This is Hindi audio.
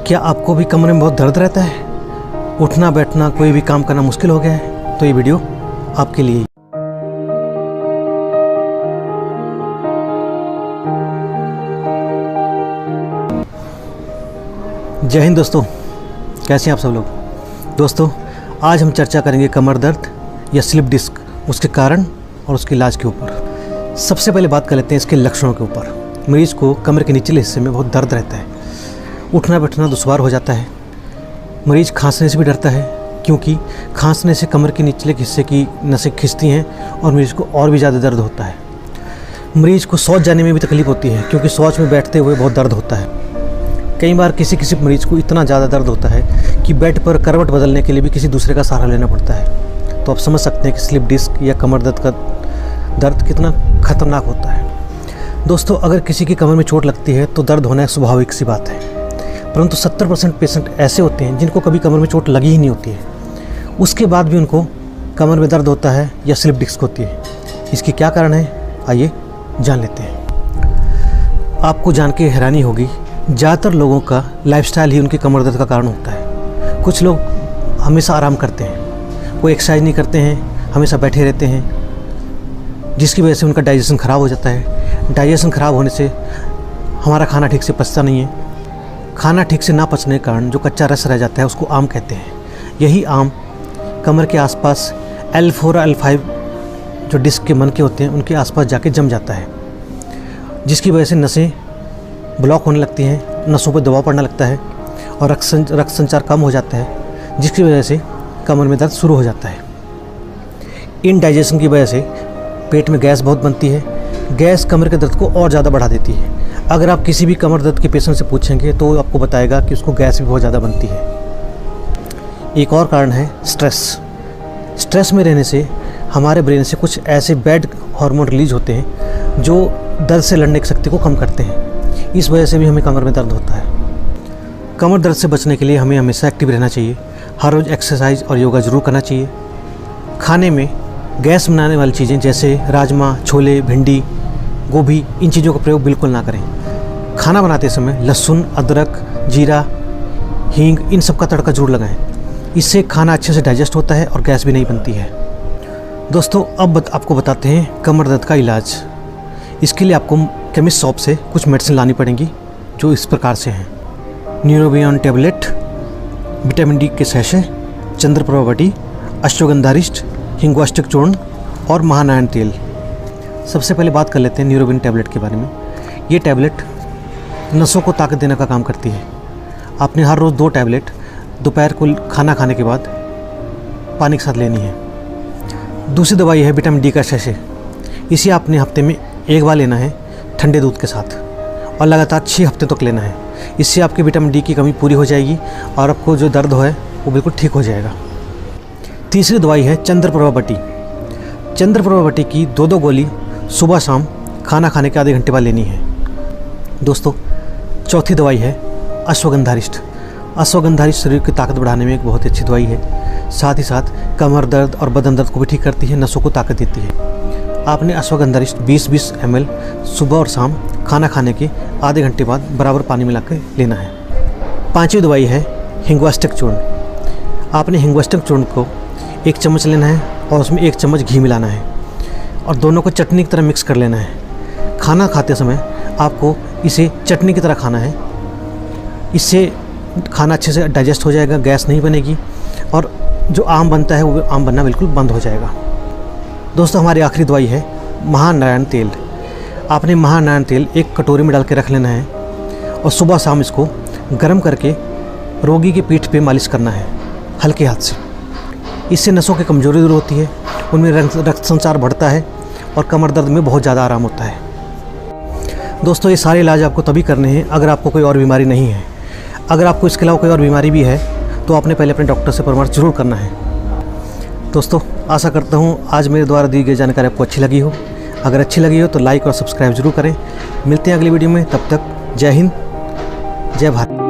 क्या आपको भी कमरे में बहुत दर्द रहता है? उठना बैठना कोई भी काम करना मुश्किल हो गया है? तो ये वीडियो आपके लिए। जय हिंद दोस्तों, कैसे हैं आप सब लोग? दोस्तों, आज हम चर्चा करेंगे कमर दर्द या स्लिप डिस्क, उसके कारण और उसके इलाज के ऊपर। सबसे पहले बात कर लेते हैं इसके लक्षणों के ऊपर। मरीज को कमर के निचले हिस्से में बहुत दर्द रहता है, उठना बैठना दुश्वार हो जाता है। मरीज खांसने से भी डरता है, क्योंकि खांसने से कमर के निचले हिस्से की नसें खिंचती हैं और मरीज को और भी ज़्यादा दर्द होता है। मरीज को शौच जाने में भी तकलीफ होती है, क्योंकि शौच में बैठते हुए बहुत दर्द होता है। कई बार किसी मरीज को इतना ज़्यादा दर्द होता है कि बेड पर करवट बदलने के लिए भी किसी दूसरे का सहारा लेना पड़ता है। तो आप समझ सकते हैं कि स्लिप डिस्क या कमर दर्द का दर्द कितना खतरनाक होता है। दोस्तों, अगर किसी की कमर में चोट लगती है तो दर्द होना एक स्वाभाविक सी बात है, परंतु 70% पेशेंट ऐसे होते हैं जिनको कभी कमर में चोट लगी ही नहीं होती है, उसके बाद भी उनको कमर में दर्द होता है या स्लिप डिस्क होती है। इसके क्या कारण है, आइए जान लेते हैं। आपको जान के हैरानी होगी, ज़्यादातर लोगों का लाइफस्टाइल ही उनके कमर दर्द का कारण होता है। कुछ लोग हमेशा आराम करते हैं, कोई एक्सरसाइज नहीं करते हैं, हमेशा बैठे रहते हैं, जिसकी वजह से उनका डाइजेशन ख़राब हो जाता है। डाइजेशन ख़राब होने से हमारा खाना ठीक से पचता नहीं है। खाना ठीक से ना पचने के कारण जो कच्चा रस रह जाता है उसको आम कहते हैं। यही आम कमर के आसपास L4 और L5 जो डिस्क के मनके होते हैं उनके आसपास जाके जम जाता है, जिसकी वजह से नसें ब्लॉक होने लगती हैं, नसों पर दबाव पड़ने लगता है और रक्त संचार कम हो जाता है, जिसकी वजह से कमर में दर्द शुरू हो जाता है। इनडाइजेशन की वजह से पेट में गैस बहुत बनती है। गैस कमर के दर्द को और ज़्यादा बढ़ा देती है। अगर आप किसी भी कमर दर्द के पेशेंट से पूछेंगे तो आपको बताएगा कि उसको गैस भी बहुत ज़्यादा बनती है। एक और कारण है स्ट्रेस। स्ट्रेस में रहने से हमारे ब्रेन से कुछ ऐसे बैड हार्मोन रिलीज होते हैं जो दर्द से लड़ने की शक्ति को कम करते हैं। इस वजह से भी हमें कमर में दर्द होता है। कमर दर्द से बचने के लिए हमें हमेशा एक्टिव रहना चाहिए। हर रोज़ एक्सरसाइज और योगा ज़रूर करना चाहिए। खाने में गैस बनाने वाली चीज़ें जैसे राजमा, छोले, भिंडी, गोभी, इन चीज़ों का प्रयोग बिल्कुल ना करें। खाना बनाते समय लहसुन, अदरक, जीरा, हींग, इन सब का तड़का जरूर लगाएं। इससे खाना अच्छे से डाइजेस्ट होता है और गैस भी नहीं बनती है। दोस्तों, अब आपको बताते हैं कमर दर्द का इलाज। इसके लिए आपको केमिस्ट शॉप से कुछ मेडिसिन लानी पड़ेंगी, जो इस प्रकार से हैं: न्यूरोबियन टैबलेट, विटामिन डी के सैशे, चंद्रप्रभा बटी, अश्वगंधारिष्ट, हिंगवाष्टक चूर्ण और महानारायण तेल। सबसे पहले बात कर लेते हैं न्यूरोबियन टैबलेट के बारे में। ये टैबलेट नसों को ताकत देने का काम करती है। आपने हर रोज़ 2 टैबलेट दोपहर को खाना खाने के बाद पानी के साथ लेनी है। दूसरी दवाई है विटामिन डी का सैशे। इसे आपने हफ्ते में 1 बार लेना है ठंडे दूध के साथ, और लगातार 6 हफ्ते तक लेना है। इससे आपकी विटामिन डी की कमी पूरी हो जाएगी और आपको जो दर्द है वो बिल्कुल ठीक हो जाएगा। तीसरी दवाई है चंद्रप्रभा बटी। चंद्रप्रभा बटी की 2 गोली सुबह शाम खाना खाने के आधे घंटे बाद लेनी है। दोस्तों, चौथी दवाई है अश्वगंधारिष्ट। अश्वगंधारिष्ट शरीर की ताकत बढ़ाने में एक बहुत ही अच्छी दवाई है। साथ ही साथ कमर दर्द और बदन दर्द को भी ठीक करती है, नसों को ताकत देती है। आपने अश्वगंधारिष्ट 20-20 ml सुबह और शाम खाना खाने के आधे घंटे बाद बराबर पानी मिलाकर लेना है। पांचवी दवाई है हिंगवाष्टक चूर्ण। आपने हिंगवाष्टक चूर्ण को 1 चम्मच लेना है और उसमें 1 चम्मच घी मिलाना है और दोनों को चटनी की तरह मिक्स कर लेना है। खाना खाते समय आपको इसे चटनी की तरह खाना है। इससे खाना अच्छे से डाइजेस्ट हो जाएगा, गैस नहीं बनेगी और जो आम बनता है वो आम बनना बिल्कुल बंद हो जाएगा। दोस्तों, हमारी आखिरी दवाई है महानारायण तेल। आपने महानारायण तेल 1 कटोरी में डाल के रख लेना है और सुबह शाम इसको गर्म करके रोगी के पीठ पे मालिश करना है हल्के हाथ से। इससे नसों की कमजोरी दूर होती है, उनमें रक्त संचार बढ़ता है और कमर दर्द में बहुत ज़्यादा आराम होता है। दोस्तों, ये सारे इलाज आपको तभी करने हैं अगर आपको कोई और बीमारी नहीं है। अगर आपको इसके अलावा कोई और बीमारी भी है तो आपने पहले अपने डॉक्टर से परामर्श जरूर करना है। दोस्तों, आशा करता हूँ आज मेरे द्वारा दी गई जानकारी आपको अच्छी लगी हो। अगर अच्छी लगी हो तो लाइक और सब्सक्राइब जरूर करें। मिलते हैं अगली वीडियो में, तब तक जय हिंद, जय भारत।